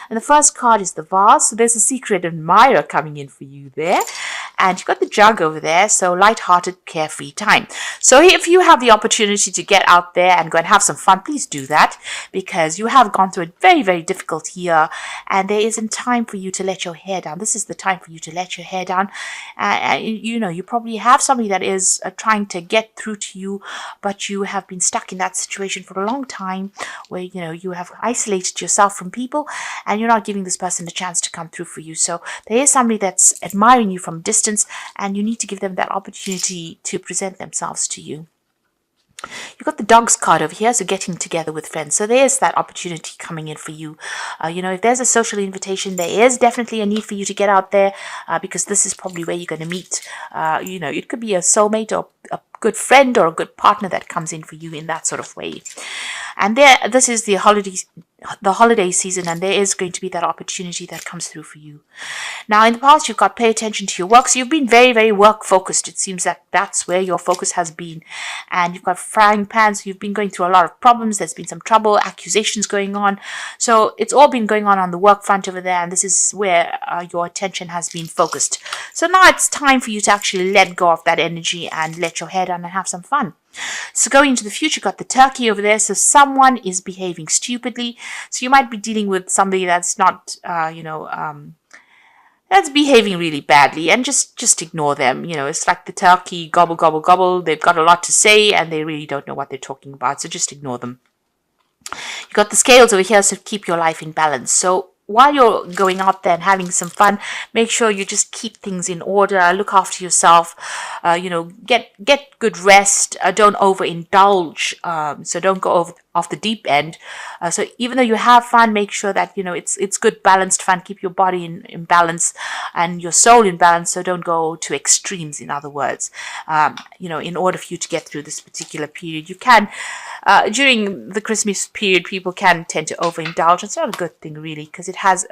And the first card is the vase. So there's a secret admirer coming in for you there. And you've got the jug over there, so light-hearted, carefree time. So if you have the opportunity to get out there and go and have some fun, please do that, because you have gone through a very, very difficult year, and there isn't time for you to let your hair down. This is the time for you to let your hair down. You probably have somebody that is trying to get through to you, but you have been stuck in that situation for a long time where, you have isolated yourself from people, and you're not giving this person a chance to come through for you. So there is somebody that's admiring you from distance, and you need to give them that opportunity to present themselves to you. You've got the dogs card over here, so getting together with friends. So there's that opportunity coming in for you. If there's a social invitation, there is definitely a need for you to get out there, because this is probably where you're going to meet. It could be a soulmate or a good friend or a good partner that comes in for you in that sort of way. And this is the holiday season, and there is going to be that opportunity that comes through for you. Now, in the past, you've got pay attention to your work. So you've been very, very work focused. It seems that that's where your focus has been. And you've got frying pans. You've been going through a lot of problems. There's been some trouble, accusations going on. So it's all been going on the work front over there. And this is where your attention has been focused. So now it's time for you to actually let go of that energy and let your hair down and have some fun. So going into the future, got the turkey over there. So someone is behaving stupidly. So you might be dealing with somebody that's not, that's behaving really badly, and just ignore them. It's like the turkey, gobble, gobble, gobble. They've got a lot to say, and they really don't know what they're talking about. So just ignore them. You've got the scales over here, so keep your life in balance. So while you're going out there and having some fun, make sure you just keep things in order. Look after yourself. Get good rest. Don't overindulge. So don't go off the deep end. So even though you have fun, make sure that it's good balanced fun. Keep your body in balance and your soul in balance. So don't go to extremes. In other words, in order for you to get through this particular period, you can. During the Christmas period, people can tend to overindulge. It's not a good thing, really, because it has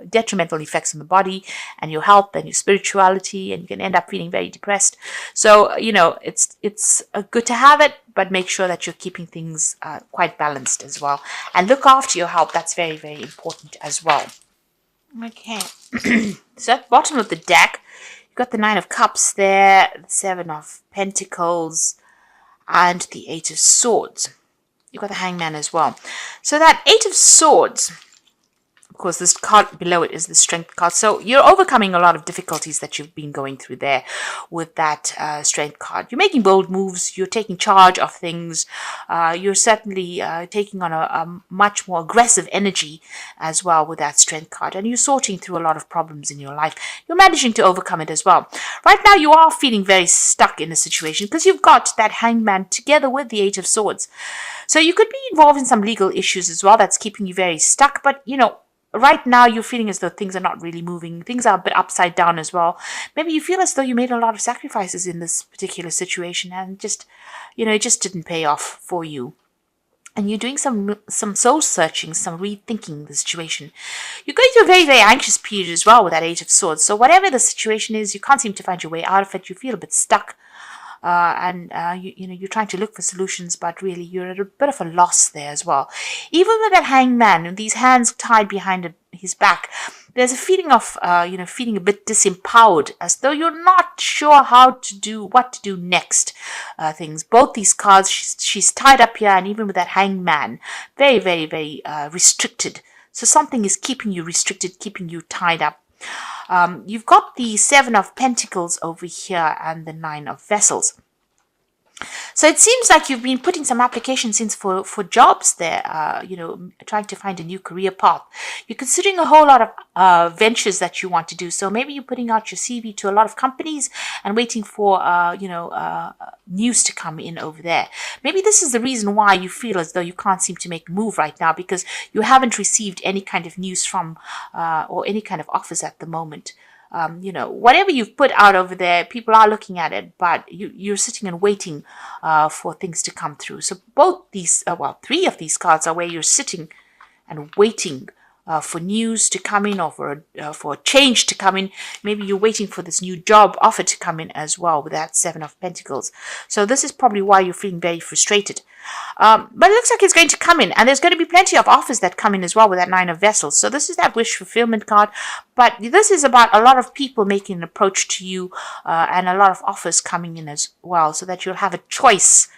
detrimental effects on the body and your health and your spirituality, and you can end up feeling very depressed. So, it's good to have it, but make sure that you're keeping things quite balanced as well. And look after your health. That's very, very important as well. Okay. So at the bottom of the deck, you've got the Nine of Cups there, the Seven of Pentacles, and the Eight of Swords. You've got the Hangman as well. So that Eight of Swords, of course, this card below it is the Strength card. So you're overcoming a lot of difficulties that you've been going through there with that Strength card. You're making bold moves. You're taking charge of things. You're certainly taking on a much more aggressive energy as well with that Strength card. And you're sorting through a lot of problems in your life. You're managing to overcome it as well. Right now, you are feeling very stuck in a situation because you've got that Hangman together with the Eight of Swords. So you could be involved in some legal issues as well that's keeping you very stuck. But, right now you're feeling as though things are not really moving. Things are a bit upside down as well. Maybe you feel as though you made a lot of sacrifices in this particular situation and it just didn't pay off for you. And you're doing some soul searching, some rethinking the situation. You're going through a very, very anxious period as well with that Eight of Swords. So whatever the situation is, you can't seem to find your way out of it. You feel a bit stuck. You're trying to look for solutions, but really you're at a bit of a loss there as well. Even with that Hangman and these hands tied behind his back, there's a feeling of, feeling a bit disempowered, as though you're not sure what to do next. Things. Both these cards, she's tied up here, and even with that Hangman, very, very, very restricted. So something is keeping you restricted, keeping you tied up. You've got the Seven of Pentacles over here and the Nine of Vessels. So it seems like you've been putting some applications in for jobs there, trying to find a new career path. You're considering a whole lot of ventures that you want to do. So maybe you're putting out your CV to a lot of companies and waiting for, news to come in over there. Maybe this is the reason why you feel as though you can't seem to make a move right now, because you haven't received any kind of news from or any kind of offers at the moment. Whatever you've put out over there, people are looking at it, but you're sitting and waiting for things to come through. So both these, three of these cards are where you're sitting and waiting for news to come in, or for a change to come in. Maybe you're waiting for this new job offer to come in as well with that Seven of Pentacles. So this is probably why you're feeling very frustrated. But it looks like it's going to come in, and there's going to be plenty of offers that come in as well with that Nine of Vessels. So this is that wish fulfillment card, but this is about a lot of people making an approach to you, and a lot of offers coming in as well, so that you'll have a choice.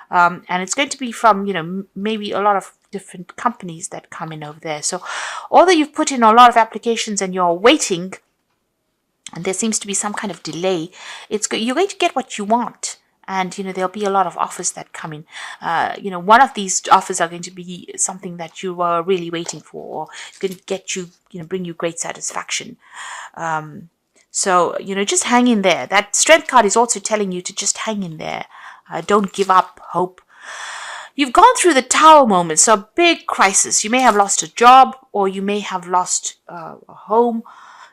And it's going to be from, maybe a lot of different companies that come in over there. So although you've put in a lot of applications and you're waiting, and there seems to be some kind of delay, you're going to get what you want. And, there'll be a lot of offers that come in. One of these offers are going to be something that you were really waiting for, or it's going to get you, bring you great satisfaction. So, just hang in there. That Strength card is also telling you to just hang in there. Don't give up hope. You've gone through the Tower moment, so a big crisis. You may have lost a job, or you may have lost a home.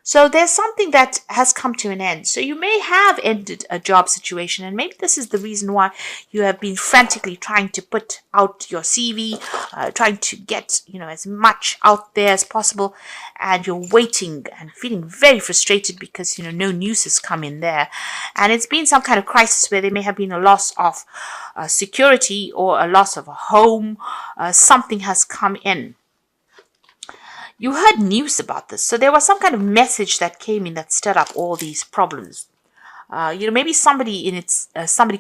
So there's something that has come to an end. So you may have ended a job situation, and maybe this is the reason why you have been frantically trying to put out your CV, trying to get, as much out there as possible, and you're waiting and feeling very frustrated because, no news has come in there. And it's been some kind of crisis where there may have been a loss of security or a loss of a home. Something has come in. You heard news about this, so there was some kind of message that came in that stirred up all these problems. Maybe somebody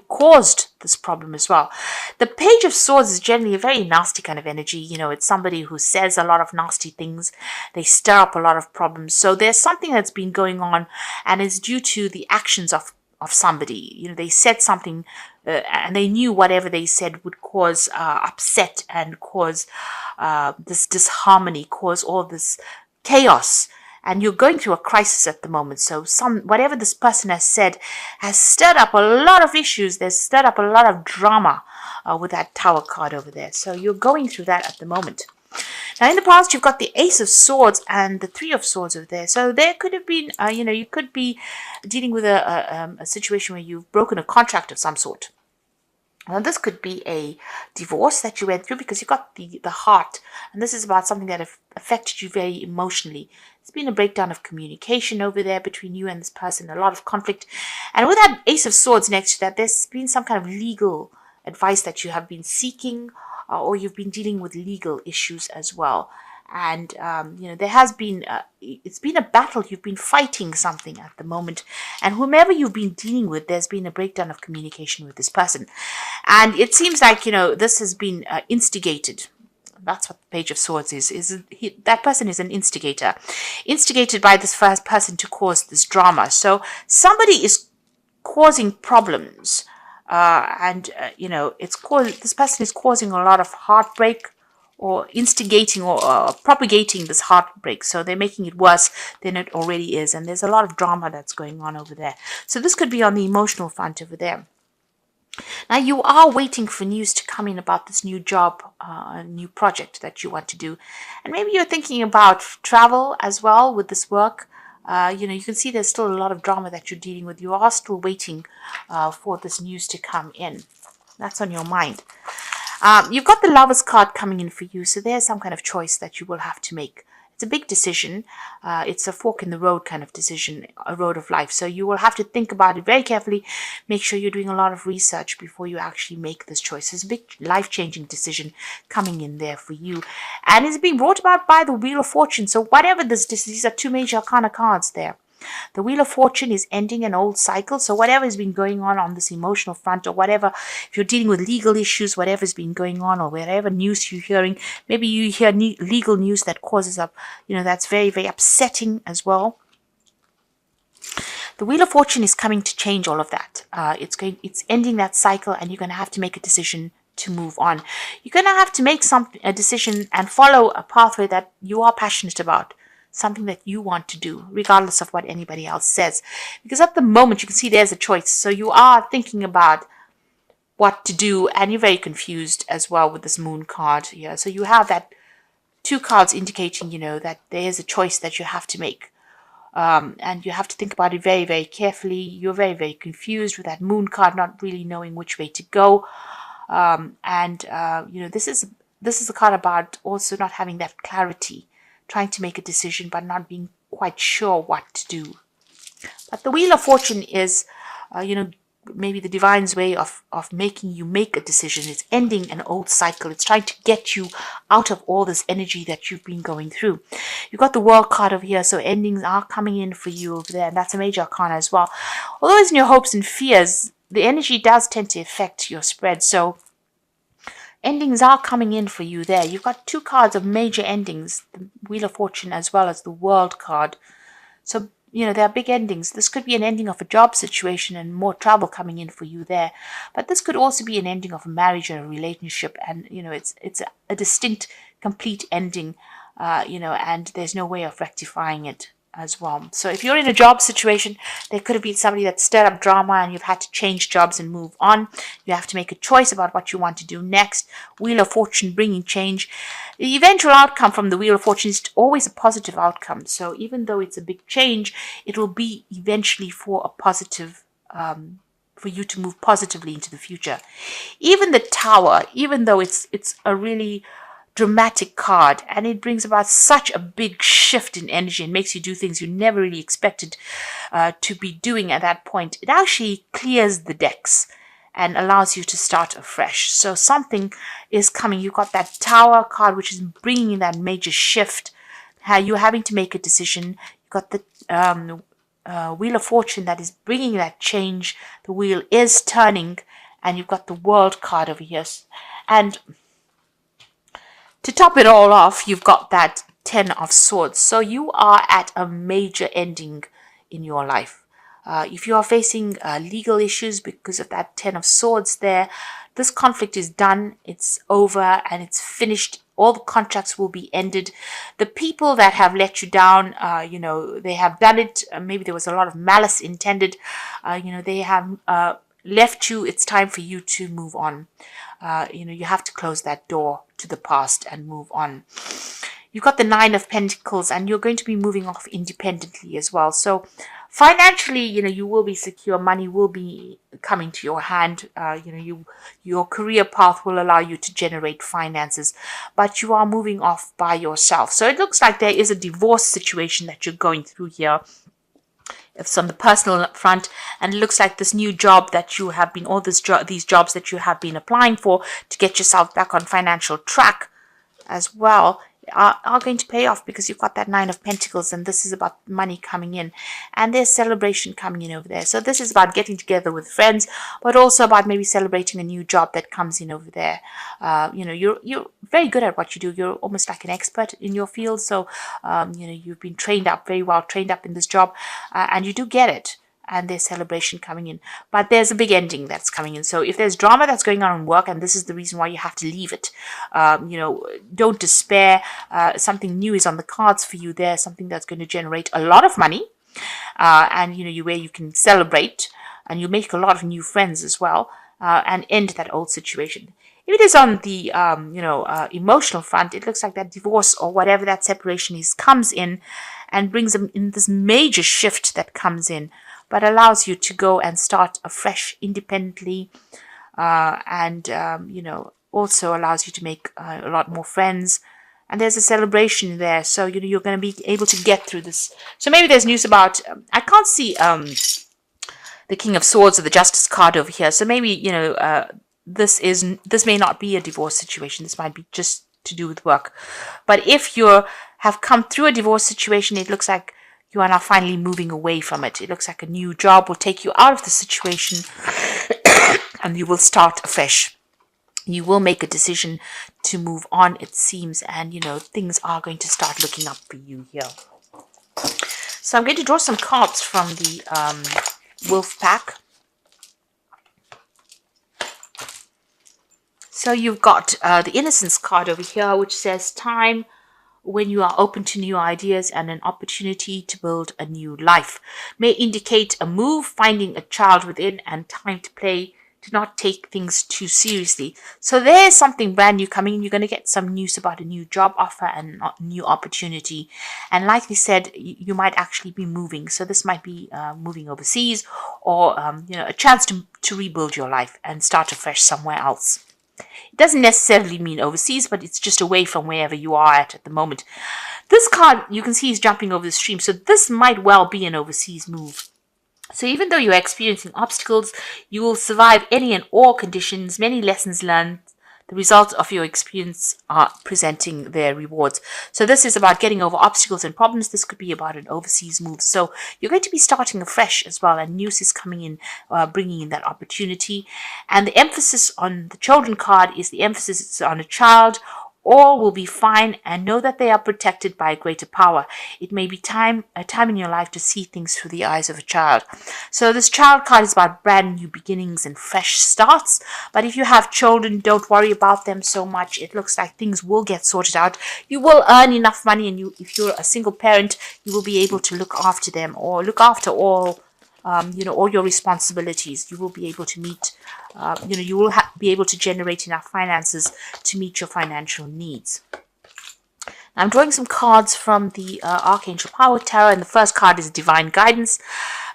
caused this problem as well. The Page of Swords is generally a very nasty kind of energy. It's somebody who says a lot of nasty things. They stir up a lot of problems. So there's something that's been going on, and it's due to the actions of somebody. They said something, and they knew whatever they said would cause upset and cause this disharmony, cause all this chaos. And you're going through a crisis at the moment. So whatever this person has said has stirred up a lot of issues. There's stirred up a lot of drama with that Tower card over there. So you're going through that at the moment. Now, in the past, you've got the Ace of Swords and the Three of Swords over there. So there could have been, you could be dealing with a situation where you've broken a contract of some sort. Now, this could be a divorce that you went through, because you've got the heart. And this is about something that affected you very emotionally. It's been a breakdown of communication over there between you and this person, a lot of conflict. And with that Ace of Swords next to that, there's been some kind of legal advice that you have been seeking, or you've been dealing with legal issues as well. And, there has been, it's been a battle. You've been fighting something at the moment. And whomever you've been dealing with, there's been a breakdown of communication with this person. And it seems like, this has been instigated. That's what the Page of Swords is. That person is an instigator. Instigated by this first person to cause this drama. So somebody is causing problems. This person is causing a lot of heartbreak, or instigating or propagating this heartbreak. So they're making it worse than it already is. And there's a lot of drama that's going on over there. So this could be on the emotional front over there. Now, you are waiting for news to come in about this new job, new project that you want to do. And maybe you're thinking about travel as well with this work. You can see there's still a lot of drama that you're dealing with. You are still waiting for this news to come in. That's on your mind. You've got the Lovers card coming in for you, so there's some kind of choice that you will have to make. It's a big decision. It's a fork in the road kind of decision, a road of life. So you will have to think about it very carefully. Make sure you're doing a lot of research before you actually make this choice. It's a big life-changing decision coming in there for you. And it's being brought about by the Wheel of Fortune. So whatever these are two major arcana cards there. The Wheel of Fortune is ending an old cycle. So whatever has been going on this emotional front, or whatever, if you're dealing with legal issues, whatever's been going on, or whatever news you're hearing, maybe you hear legal news that causes up, that's very, very upsetting as well. The Wheel of Fortune is coming to change all of that. It's ending that cycle, and you're going to have to make a decision to move on. You're going to have to make a decision and follow a pathway that you are passionate about. Something that you want to do, regardless of what anybody else says. Because at the moment, you can see there's a choice. So you are thinking about what to do, and you're very confused as well with this Moon card here. So you have that two cards indicating, that there's a choice that you have to make. And you have to think about it very, very carefully. You're very, very confused with that Moon card, not really knowing which way to go. This is a card about also not having that clarity trying to make a decision but not being quite sure what to do. But the Wheel of Fortune is, maybe the divine's way of making you make a decision. It's ending an old cycle. It's trying to get you out of all this energy that you've been going through. You've got the World card over here, so endings are coming in for you over there, and that's a major arcana as well. Although it's in your hopes and fears, the energy does tend to affect your spread, so endings are coming in for you there. You've got two cards of major endings, the Wheel of Fortune as well as the World card. So, there are big endings. This could be an ending of a job situation and more travel coming in for you there. But this could also be an ending of a marriage or a relationship. And, it's a distinct, complete ending, and there's no way of rectifying it as well. So if you're in a job situation, there could have been somebody that stirred up drama and you've had to change jobs and move on. You have to make a choice about what you want to do next. Wheel of Fortune bringing change. The eventual outcome from the Wheel of Fortune is always a positive outcome. So even though it's a big change, it will be eventually for a positive, for you to move positively into the future. Even the Tower, even though it's a really dramatic card, and it brings about such a big shift in energy and makes you do things you never really expected to be doing at that point, it actually clears the decks and allows you to start afresh. So something is coming. You've got that Tower card, which is bringing in that major shift. You're having to make a decision. You've got the Wheel of Fortune that is bringing that change. The wheel is turning, and you've got the World card over here. And to top it all off, you've got that Ten of Swords. So you are at a major ending in your life. If you are facing legal issues because of that Ten of Swords there, this conflict is done, it's over, and it's finished. All the contracts will be ended. The people that have let you down, they have done it. Maybe there was a lot of malice intended. They have left you. It's time for you to move on. You have to close that door to the past and move on. You've got the Nine of Pentacles, and you're going to be moving off independently as well. So financially, you will be secure. Money will be coming to your hand. Your career path will allow you to generate finances, but you are moving off by yourself. So it looks like there is a divorce situation that you're going through here. It's on the personal front, and it looks like this new job that you have been, these jobs that you have been applying for to get yourself back on financial track as well, are going to pay off, because you've got that Nine of Pentacles, and this is about money coming in, and there's celebration coming in over there. So this is about getting together with friends, but also about maybe celebrating a new job that comes in over there. You're very good at what you do. You're almost like an expert in your field. So you've been trained up, very well trained up in this job, and you do get it. And there's celebration coming in. But there's a big ending that's coming in. So if there's drama that's going on in work, and this is the reason why you have to leave it, don't despair. Something new is on the cards for you there, something that's going to generate a lot of money, and where you can celebrate, and you make a lot of new friends as well, and end that old situation. If it is on the emotional front, it looks like that divorce or whatever that separation is comes in and brings them in this major shift that comes in, but allows you to go and start afresh independently, and also allows you to make a lot more friends. And there's a celebration there, so you're going to be able to get through this. So maybe there's news about, I can't see the King of Swords or the Justice card over here. So maybe this may not be a divorce situation. This might be just to do with work. But if you have come through a divorce situation, it looks like you are now finally moving away from it. It looks like a new job will take you out of the situation and you will start afresh. You will make a decision to move on, it seems, and things are going to start looking up for you here. So I'm going to draw some cards from the Wolf Pack. So you've got the Innocence card over here, which says time when you are open to new ideas and an opportunity to build a new life. May indicate a move, finding a child within, and time to play, to not take things too seriously. So there's something brand new coming in. You're going to get some news about a new job offer and a new opportunity. And like we said, you might actually be moving. So this might be moving overseas, or a chance to rebuild your life and start afresh somewhere else. It doesn't necessarily mean overseas, but it's just away from wherever you are at the moment. This card, you can see, is jumping over the stream, so this might well be an overseas move. So even though you're experiencing obstacles, you will survive any and all conditions, many lessons learned. The results of your experience are presenting their rewards. So this is about getting over obstacles and problems. This could be about an overseas move. So you're going to be starting afresh as well, and news is coming in, bringing in that opportunity. And the emphasis on the children card is the emphasis on a child. All will be fine, and know that they are protected by a greater power. It may be a time in your life to see things through the eyes of a child. So this child card is about brand new beginnings and fresh starts. But if you have children, don't worry about them so much. It looks like things will get sorted out. You will earn enough money, and if you're a single parent, you will be able to look after them or look after all your responsibilities. You will be able to meet, you will be able to generate enough finances to meet your financial needs. Now, I'm drawing some cards from the Archangel Power Tarot, and the first card is Divine Guidance.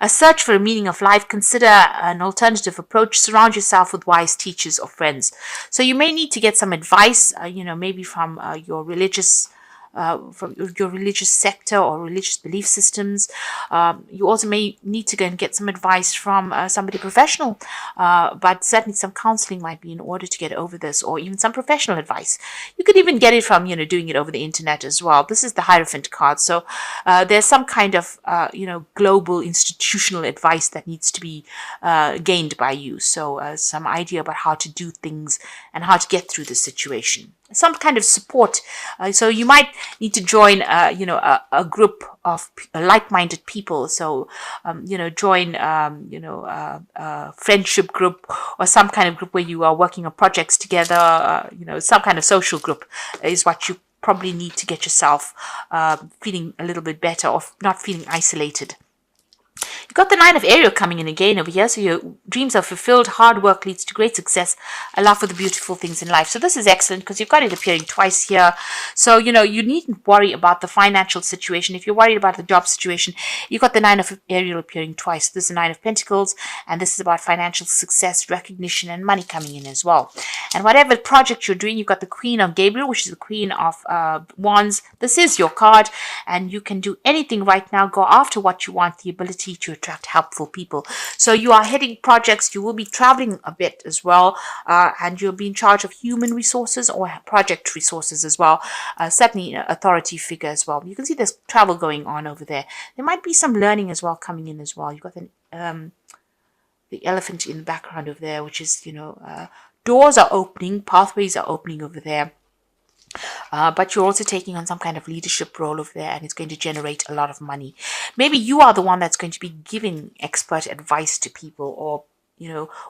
A search for a meaning of life. Consider an alternative approach. Surround yourself with wise teachers or friends. So you may need to get some advice, maybe from your religious sector or religious belief systems. You also may need to go and get some advice from somebody professional, but certainly some counseling might be in order to get over this, or even some professional advice. You could even get it from, doing it over the internet as well. This is the Hierophant card. So there's some kind of, global institutional advice that needs to be gained by you. So some idea about how to do things and how to get through the situation. Some kind of support. So you might need to join, a group of like-minded people. So, join, a friendship group or some kind of group where you are working on projects together. Some kind of social group is what you probably need to get yourself feeling a little bit better or not feeling isolated. You've got the Nine of Ariel coming in again over here. So your dreams are fulfilled. Hard work leads to great success. A love for the beautiful things in life. So this is excellent because you've got it appearing twice here. So, you needn't worry about the financial situation. If you're worried about the job situation, you've got the Nine of Ariel appearing twice. This is the Nine of Pentacles, and this is about financial success, recognition, and money coming in as well. And whatever project you're doing, you've got the Queen of Gabriel, which is the Queen of Wands. This is your card, and you can do anything right now. Go after what you want, the ability to attract helpful people. So you are heading projects. You will be traveling a bit as well, and you'll be in charge of human resources or project resources as well. Certainly an authority figure as well. You can see there's travel going on over there. There might be some learning as well coming in as well. You've got the elephant in the background over there, which is, doors are opening, pathways are opening over there. But you're also taking on some kind of leadership role over there, and it's going to generate a lot of money. Maybe you are the one that's going to be giving expert advice to people, or,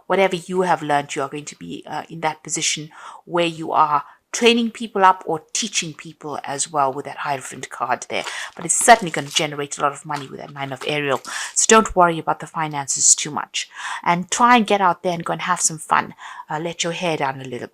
whatever you have learned, you are going to be in that position where you are training people up or teaching people as well with that Hierophant card there. But it's certainly going to generate a lot of money with that Nine of Ariel. So don't worry about the finances too much. And try and get out there and go and have some fun. Let your hair down a little bit.